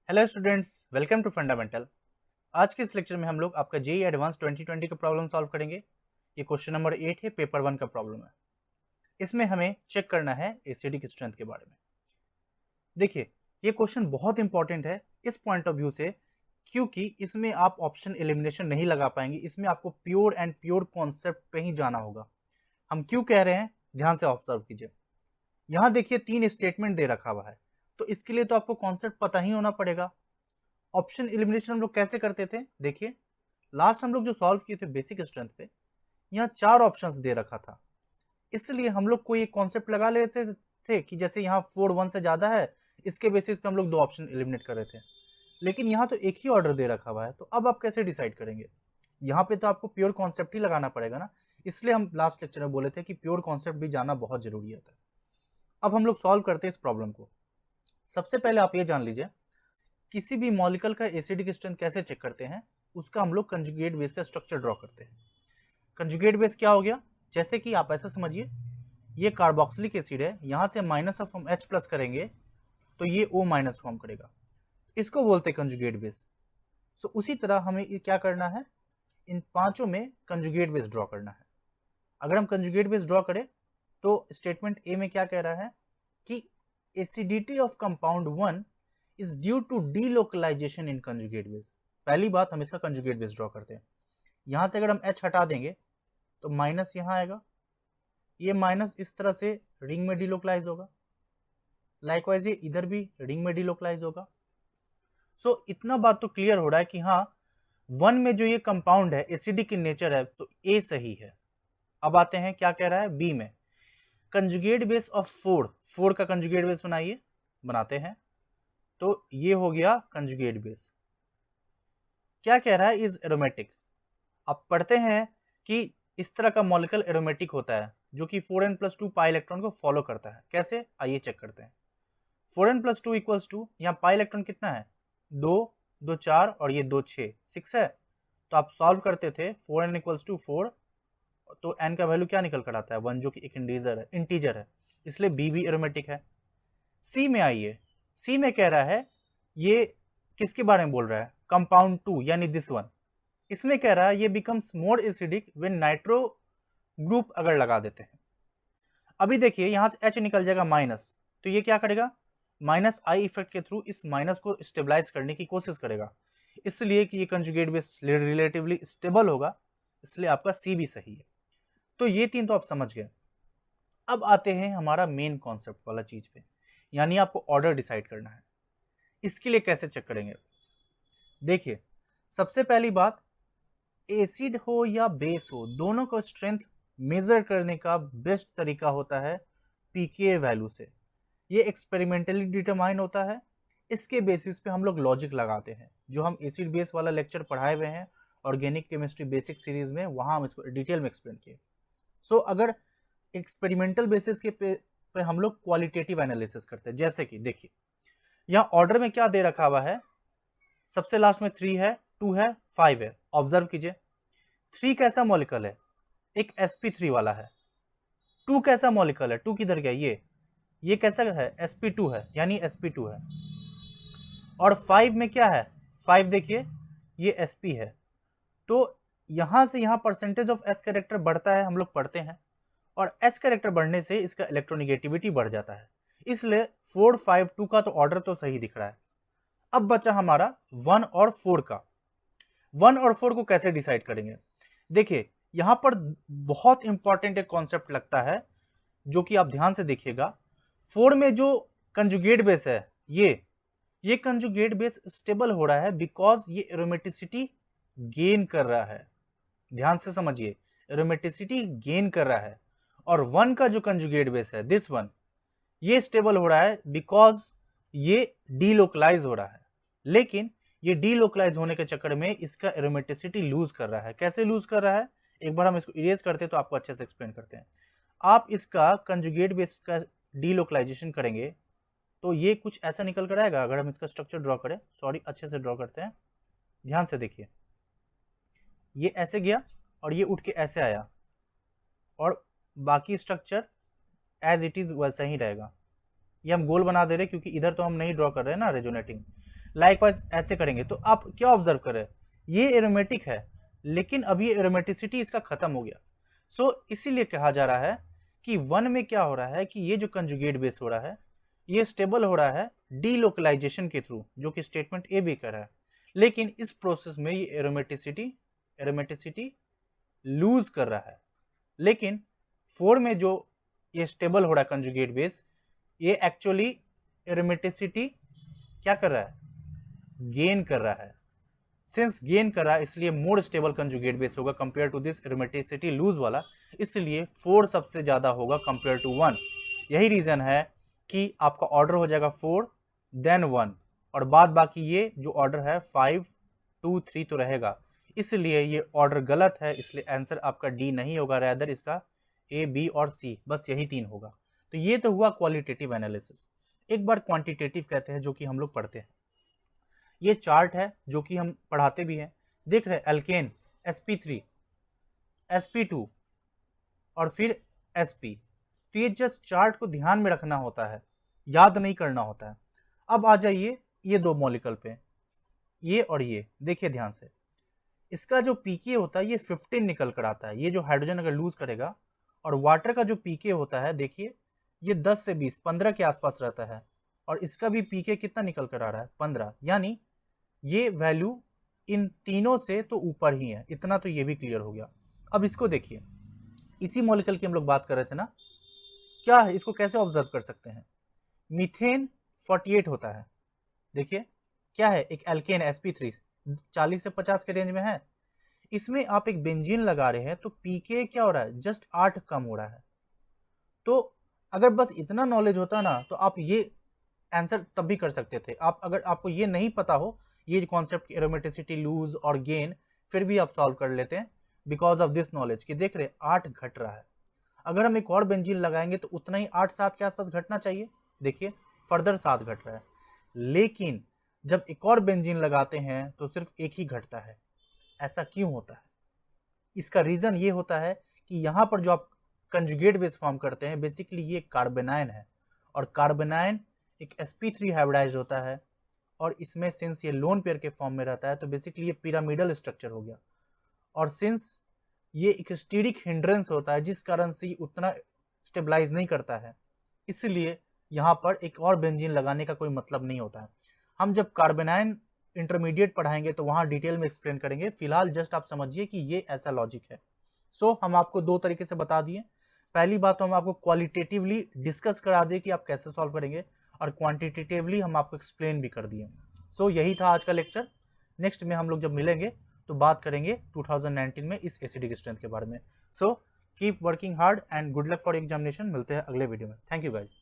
Hello students, welcome to fundamental. आज के इस लेक्चर में हम लोग आपका जेईई एडवांस 2020 का प्रॉब्लम सॉल्व करेंगे। ये क्वेश्चन नंबर 8 है, पेपर 1 का प्रॉब्लम है। इसमें हमें चेक करना है एसिडिक स्ट्रेंथ के बारे में। देखिए, ये क्वेश्चन बहुत इंपॉर्टेंट है इस पॉइंट ऑफ व्यू से, क्योंकि इसमें आप ऑप्शन एलिमिनेशन नहीं लगा पाएंगे। इसमें आपको प्योर एंड प्योर कॉन्सेप्ट पे ही जाना होगा। हम क्यों कह रहे हैं, ध्यान से ऑब्जर्व कीजिए। यहाँ देखिए 3 स्टेटमेंट दे रखा हुआ है, तो इसके लिए तो आपको कॉन्सेप्ट पता ही होना पड़ेगा। ऑप्शन एलिमिनेशन हम लोग कैसे करते थे, देखिए लास्ट हम लोग जो सॉल्व किए थे बेसिक स्ट्रेंथ पे, यहाँ 4 ऑप्शंस दे रखा था। इसलिए हम लोग कोई एक कॉन्सेप्ट लगा लेते थे कि जैसे यहाँ 4 1 से ज्यादा है, इसके बेसिस पे हम लोग 2 ऑप्शन एलिमिनेट कर रहे थे। लेकिन यहाँ तो एक ही ऑर्डर दे रखा हुआ है, तो अब आप कैसे डिसाइड करेंगे? यहाँ पे तो आपको प्योर कॉन्सेप्ट ही लगाना पड़ेगा ना। इसलिए हम लास्ट लेक्चर में बोले थे कि प्योर कॉन्सेप्ट भी जानना बहुत जरूरी होता है। अब हम लोग सॉल्व करते हैं इस प्रॉब्लम को। सबसे पहले आप ये जान लीजिए, किसी भी मॉलिक्यूल का एसिडिक स्ट्रेंथ कैसे चेक करते हैं, उसका हम लोग कंजुगेट बेस का स्ट्रक्चर ड्रॉ करते हैं। कंजुगेट बेस क्या हो गया, जैसे कि आप ऐसा समझिए, ये कार्बोक्सिलिक एसिड है, यहां से माइनस ऑफ हम H+ करेंगे तो ये O- फॉर्म करेगा, इसको बोलते हैं कंजुगेट बेस। सो उसी तरह हमें क्या करना है, इन पांचों में कंजुगेट बेस ड्रॉ करना है। अगर हम कंजुगेट बेस ड्रॉ करें तो स्टेटमेंट ए में क्या कह रहा है कि acidity of compound 1 is due to delocalization in conjugate base। पहली बात, हम इसका कंजुगेट बेस ड्रॉ करते हैं। यहां से अगर हम H हटा देंगे तो माइनस यहां आएगा, ये माइनस इस तरह से रिंग में डिलोकलाइज होगा, लाइकवाइज ये इधर भी रिंग में डिलोकलाइज होगा। सो इतना बात तो क्लियर हो रहा है कि हाँ, 1 में जो ये कंपाउंड है एसिडिक इन नेचर है, तो ए सही है। अब आते हैं क्या कह रहा है बी में, कंजुगेट बेस ऑफ 4 का कंजुगेट बेस बनाइए, बनाते हैं। तो ये हो गया कंजुगेट बेस। क्या कह रहा है, इज एरोमेटिक। आप पढ़ते हैं कि इस तरह का मॉलिक्यूल एरोमेटिक होता है जो कि 4n+2 पाई इलेक्ट्रॉन को फॉलो करता है। कैसे, आइए चेक करते हैं। 4n+2 इक्वल्स टू, यहाँ पाई इलेक्ट्रॉन कितना है, 2 2 4 और ये 2 6 6 है। तो आप सॉल्व करते थे 4n इक्वल्स टू 4, तो n का वैल्यू क्या निकल कर आता है, 1, जो कि एक इंटीजर है, इसलिए बी भी एरोमेटिक है। सी में आइए, सी में कह रहा है, ये किसके बारे में बोल रहा है, कंपाउंड 2 यानी दिस वन। इसमें कह रहा है ये becomes more acidic when nitro group अगर लगा देते हैं। अभी देखिए यहां से H निकल जाएगा माइनस, तो ये क्या करेगा, माइनस आई इफेक्ट के थ्रू इस माइनस को स्टेबलाइज करने की कोशिश करेगा, इसलिए कि ये कंजुगेट बेस रिलेटिवली स्टेबल होगा, इसलिए आपका सी भी सही है। तो ये 3 तो आप समझ गए। अब आते हैं हमारा मेन कॉन्सेप्ट वाला चीज पे, यानी आपको ऑर्डर डिसाइड करना है। इसके लिए कैसे चेक करेंगे, देखिए सबसे पहली बात, एसिड हो या बेस हो, दोनों का स्ट्रेंथ मेजर करने का बेस्ट तरीका होता है पीके वैल्यू से। ये एक्सपेरिमेंटली डिटरमाइन होता है, इसके बेसिस पे हम लोग लॉजिक लगाते हैं, जो हम एसिड बेस वाला लेक्चर पढ़ाए हुए हैं ऑर्गेनिक केमिस्ट्री बेसिक सीरीज में, वहां हम इसको डिटेल में एक्सप्लेन किए। सो अगर एक्सपेरिमेंटल बेसिस के पे हम लोग क्वालिटेटिव एनालिसिस करते हैं, जैसे कि देखिए यहाँ ऑर्डर में क्या दे रखा हुआ है, सबसे लास्ट में 3 है, 2 है, 5 है। ऑब्जर्व कीजिए, 3 कैसा मॉलिक्यूल है, एक sp3 वाला है। 2 कैसा मॉलिक्यूल है, 2 किधर गया, ये कैसा है, sp2 है, यानी sp2 है। और 5 में क्या है, 5 देखिए ये sp है। तो यहां से यहां परसेंटेज ऑफ s कैरेक्टर बढ़ता है, हम लोग पढ़ते हैं, और s कैरेक्टर बढ़ने से इसका इलेक्ट्रोनिगेटिविटी बढ़ जाता है। इसलिए 4 5 2 का तो ऑर्डर तो सही दिख रहा है। अब बचा हमारा 1 और 4 का। 1 और 4 को कैसे डिसाइड करेंगे, देखिए यहां पर बहुत इंपॉर्टेंट एक कॉन्सेप्ट लगता है, जो कि आप ध्यान से देखिएगा। 4 में जो कंजुगेट बेस है, ये कंजुगेट बेस स्टेबल हो रहा है बिकॉज ये एरोमेटिसिटी गेन कर रहा है। ध्यान से समझिए, एरोमेटिसिटी गेन कर रहा है। और 1 का जो कंजुगेट बेस है, दिस वन, ये स्टेबल हो रहा है बिकॉज ये डीलोकलाइज हो रहा है। लेकिन ये डीलोकलाइज होने के चक्कर में इसका एरोमेटिसिटी लूज कर रहा है। कैसे लूज कर रहा है, एक बार हम इसको इरेज करते हैं तो आपको अच्छे से एक्सप्लेन करते हैं। आप इसका कंजुगेट बेस का डीलोकलाइजेशन करेंगे तो ये कुछ ऐसा निकल कर आएगा। अगर हम इसका स्ट्रक्चर ड्रॉ करें, सॉरी अच्छे से ड्रॉ करते हैं, ध्यान से देखिए, ये ऐसे गया और ये उठ के ऐसे आया, और बाकी स्ट्रक्चर एज इट इज वैसा ही रहेगा। ये हम गोल बना दे रहे क्योंकि इधर तो हम नहीं ड्रॉ कर रहे हैं ना रेजोनेटिंग, लाइकवाइज ऐसे करेंगे। तो आप क्या ऑब्जर्व कर रहे हैं, ये एरोमेटिक है लेकिन अब ये एरोमेटिसिटी इसका खत्म हो गया। सो इसीलिए कहा जा रहा है कि 1 में क्या हो रहा है कि ये जो कंजुगेट बेस हो रहा है ये स्टेबल हो रहा है डीलोकलाइजेशन के थ्रू, जो कि स्टेटमेंट ए भी कर रहा है, लेकिन इस प्रोसेस में ये एरोमेटिसिटी लूज कर रहा है। लेकिन 4 में जो ये स्टेबल हो रहा है कंजुगेट बेस, ये एक्चुअली एरोमेटिसिटी क्या कर रहा है, गेन कर रहा है। सिंस गेन कर रहा है इसलिए मोर स्टेबल कंजुगेट बेस होगा compare to this aromaticity lose वाला, इसलिए 4 सबसे ज्यादा होगा कंपेयर टू 1। यही रीजन है कि आपका ऑर्डर हो जाएगा 4 देन 1 और बाद बाकी ये जो ऑर्डर है 5 2 3 तो रहेगा, इसलिए ये ऑर्डर गलत है, इसलिए आंसर आपका डी नहीं होगा, रैदर इसका ए बी और सी, बस यही 3 होगा। तो ये तो हुआ क्वालिटेटिव एनालिसिस। एक बार क्वांटिटेटिव कहते हैं जो कि हम लोग पढ़ते हैं। ये चार्ट है जो कि हम पढ़ाते भी हैं, देख रहे एल्केन sp3 sp2 और फिर sp। तो ये जस्ट चार्ट को ध्यान में रखना होता है, याद नहीं करना होता है। अब आ जाइए ये 2 मॉलिक्यूल पे, ये और ये देखिए ध्यान से, इसका जो पीके होता है ये 15 निकल कर आता है। ये जो हाइड्रोजन अगर लूज करेगा, और वाटर का जो पीके होता है देखिए ये 10 से 20 15 के आसपास रहता है, और इसका भी पीके कितना निकल कर आ रहा है 15, यानी ये वैल्यू इन तीनों से तो ऊपर ही है। इतना तो ये भी क्लियर हो गया। अब इसको देखिए, इसी मॉलिक्यूल की हम लोग बात कर रहे थे ना, क्या है इसको कैसे ऑब्जर्व कर सकते हैं। मीथेन 48 होता है, देखिए क्या है, एक एल्केन sp3 40 से 50 के रेंज में है। इसमें आप एक बेंजीन लगा रहे हैं तो पीके क्या हो रहा है, जस्ट 8 कम हो रहा है। तो अगर बस इतना नॉलेज होता ना तो आप ये आंसर तब भी कर सकते थे। आप अगर आपको ये नहीं पता हो ये कॉन्सेप्ट एरोमेटिसिटी लूज और गेन, फिर भी आप सॉल्व कर लेते हैं बिकॉज ऑफ दिस नॉलेज कि देख रहे 8 घट रहा है। अगर हम एक और बेंजीन लगाएंगे तो उतना ही 8-7 के आसपास घटना चाहिए, देखिए फर्दर 7 घट रहा है। लेकिन जब एक और बेंजीन लगाते हैं तो सिर्फ एक ही घटता है। ऐसा क्यों होता है? इसका रीजन ये होता है कि यहाँ पर जो आप कंजुगेट बेस फॉर्म करते हैं बेसिकली ये कार्बेनाइन है, और कार्बेनाइन एक sp3 हाइब्रिडाइज होता है, और इसमें सिंस ये लोन पेयर के फॉर्म में रहता है तो बेसिकली ये पिरामिडल स्ट्रक्चर हो गया, और सिंस ये एक स्टीरिक हिंड्रेंस होता है जिस कारण से ये उतना स्टेबलाइज नहीं करता है, इसलिए यहाँ पर एक और बेंजीन लगाने का कोई मतलब नहीं होता है। हम जब कार्बेनाइन इंटरमीडिएट पढ़ाएंगे तो वहाँ डिटेल में एक्सप्लेन करेंगे, फिलहाल जस्ट आप समझिए कि ये ऐसा लॉजिक है। सो हम आपको 2 तरीके से बता दिए। पहली बात तो हम आपको क्वालिटेटिवली डिस्कस करा दिए कि आप कैसे सॉल्व करेंगे, और क्वांटिटेटिवली हम आपको एक्सप्लेन भी कर दिए। सो यही था आज का लेक्चर। नेक्स्ट में हम लोग जब मिलेंगे तो बात करेंगे 2019 में इस एसिडिक स्ट्रेंथ के बारे में। So keep working hard and good luck for examination. मिलते हैं अगले वीडियो में। Thank you guys.